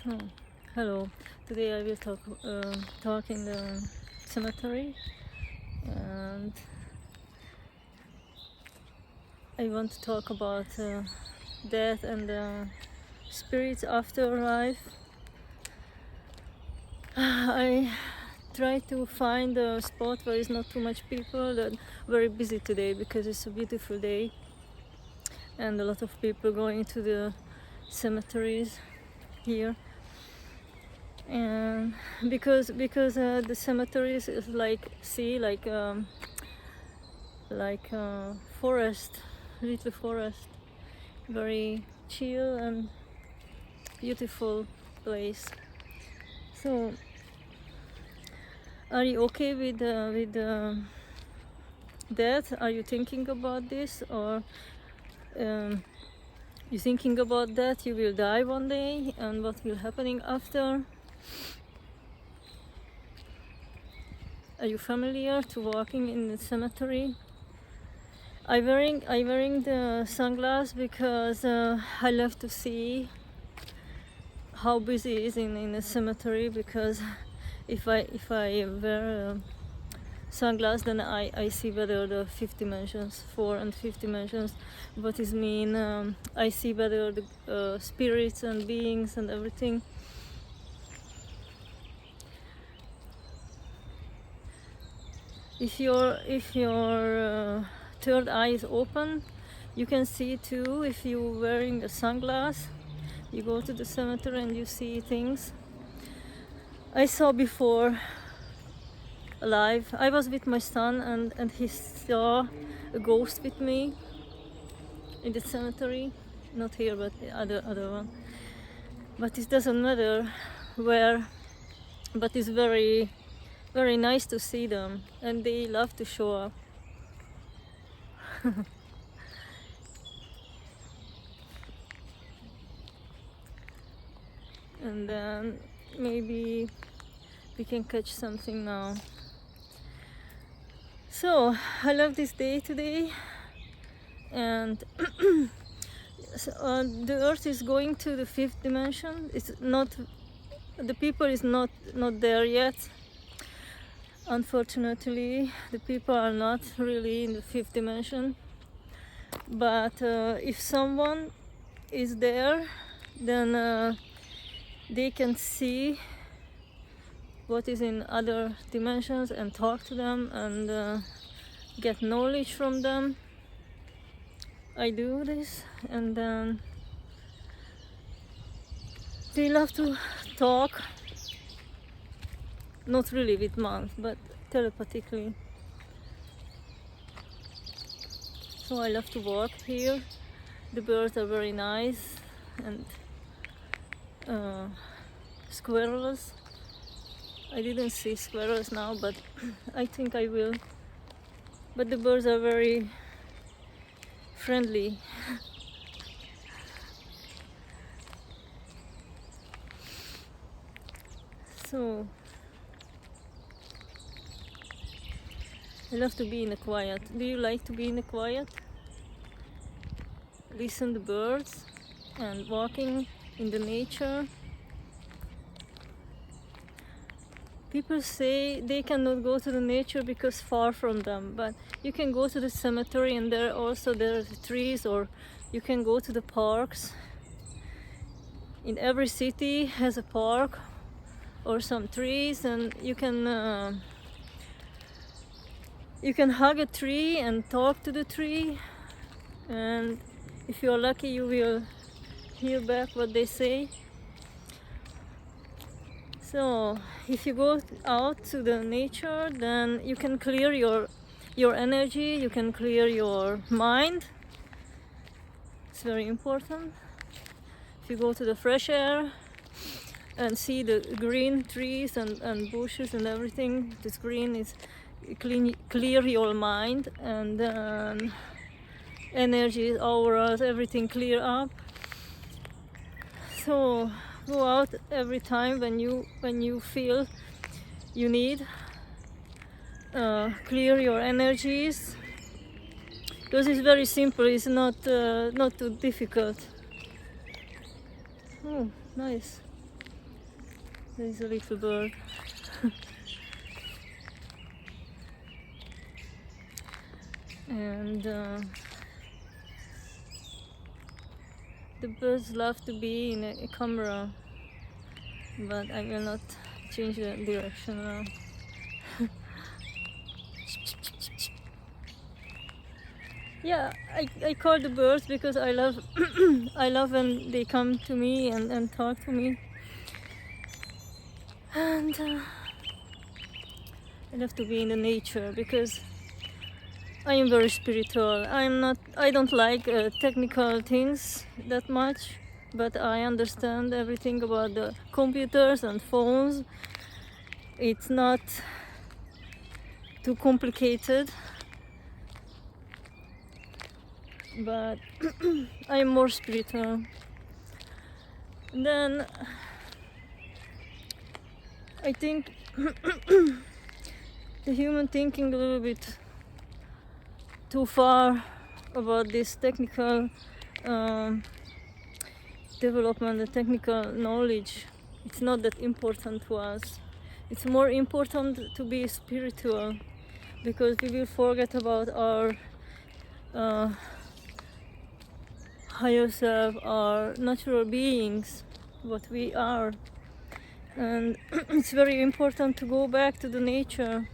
Oh, hello. Today I will talk in the cemetery, and I want to talk about death and spirits after life. I try to find a spot where there's not too much people. That very busy today because it's a beautiful day, and a lot of people going to the cemeteries here. And because the cemeteries is like forest, little forest, very chill and beautiful place. So are you okay with death? Are you thinking about this, or you thinking about that you will die one day and what will happening after? Are you familiar to walking in the cemetery? I wearing the sunglasses because I love to see how busy it is in the cemetery, because if I wear sunglasses, then I see better the fifth dimensions, 4 and 5th dimensions. What is mean? I see better the spirits and beings and everything. If your third eye is open, you can see too. If you're wearing a sunglass, you go to the cemetery and you see things. I saw before alive. I was with my son, and he saw a ghost with me in the cemetery. Not here, but the other one. But it doesn't matter where. But it's very nice to see them, and they love to show up. And then maybe we can catch something now. So I love this day today, and the earth is going to the 5th dimension. It's not, the people is not there yet. Unfortunately, the people are not really in the 5th dimension. But if someone is there, then they can see what is in other dimensions and talk to them and get knowledge from them. I do this, and then they love to talk, not really with mouth, but telepathically. So I love to walk here. The birds are very nice, and squirrels. I didn't see squirrels now, but I think I will. But the birds are very friendly. So I love to be in the quiet. Do you like to be in the quiet? Listen to birds and walking in the nature. People say they cannot go to the nature because far from them, but you can go to the cemetery, and there are the trees, or you can go to the parks. In every city has a park or some trees, and you can hug a tree and talk to the tree, and if you're lucky you will hear back what they say. So if you go out to the nature, then you can clear your energy, you can clear your mind. It's very important. If you go to the fresh air and see the green trees and bushes and everything, this green is clear your mind, and then energy, auras, everything clear up. So go out every time when you feel you need clear your energies, because it's very simple. It's not too difficult. Oh, nice. There's a little bird. And the birds love to be in a camera, but I will not change the direction now. Yeah, I call the birds because I love I love when they come to me and talk to me. And I love to be in the nature because I am very spiritual. I don't like technical things that much, but I understand everything about the computers and phones. It's not too complicated, but I am more spiritual. And then I think the human thinking a little bit too far about this technical development, the technical knowledge. It's not that important to us. It's more important to be spiritual, because we will forget about our higher self, our natural beings, what we are. And it's very important to go back to the nature.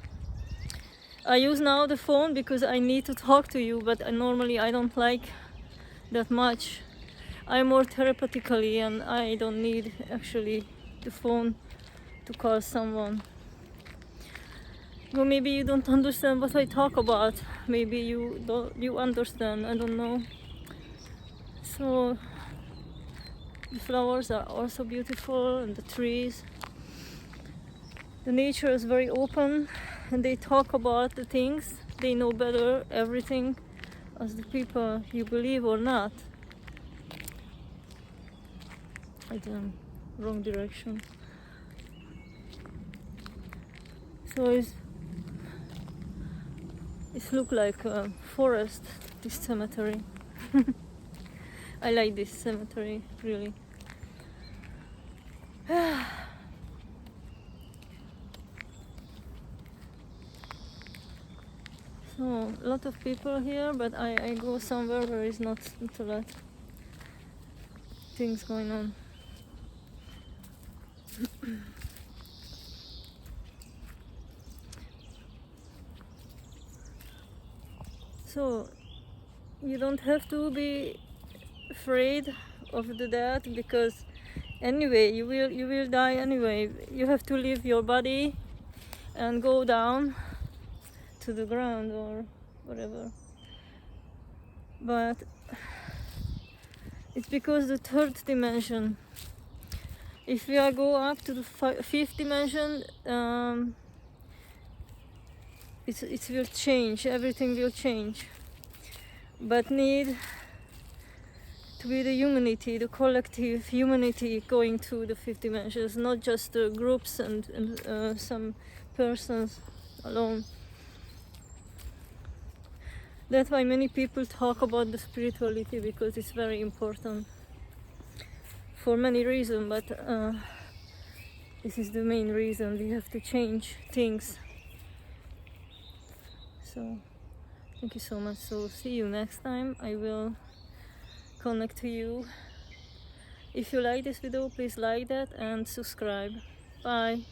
I use now the phone because I need to talk to you, but normally I don't like that much. I'm more therapeutically, and I don't need actually the phone to call someone. Well, maybe you don't understand what I talk about. Maybe you understand, I don't know. So the flowers are also beautiful, and the trees. The nature is very open, and they talk about the things. They know better everything as the people, you believe or not. I did wrong direction. So it look like a forest, this cemetery. I like this cemetery, really. So, a lot of people here, but I go somewhere where is not a lot things going on. So, you don't have to be afraid of the death, because anyway, you will die anyway. You have to leave your body and go down to the ground or whatever. But it's because the third dimension. If we are go up to the fifth dimension, it will change. Everything will change. But need to be the humanity, the collective humanity going to the fifth dimensions, not just the groups and some persons alone. That's why many people talk about the spirituality, because it's very important for many reasons, but this is the main reason. We have to change things. So thank you so much. So see you next time. I will connect to you. If you like this video, please like that and subscribe. Bye.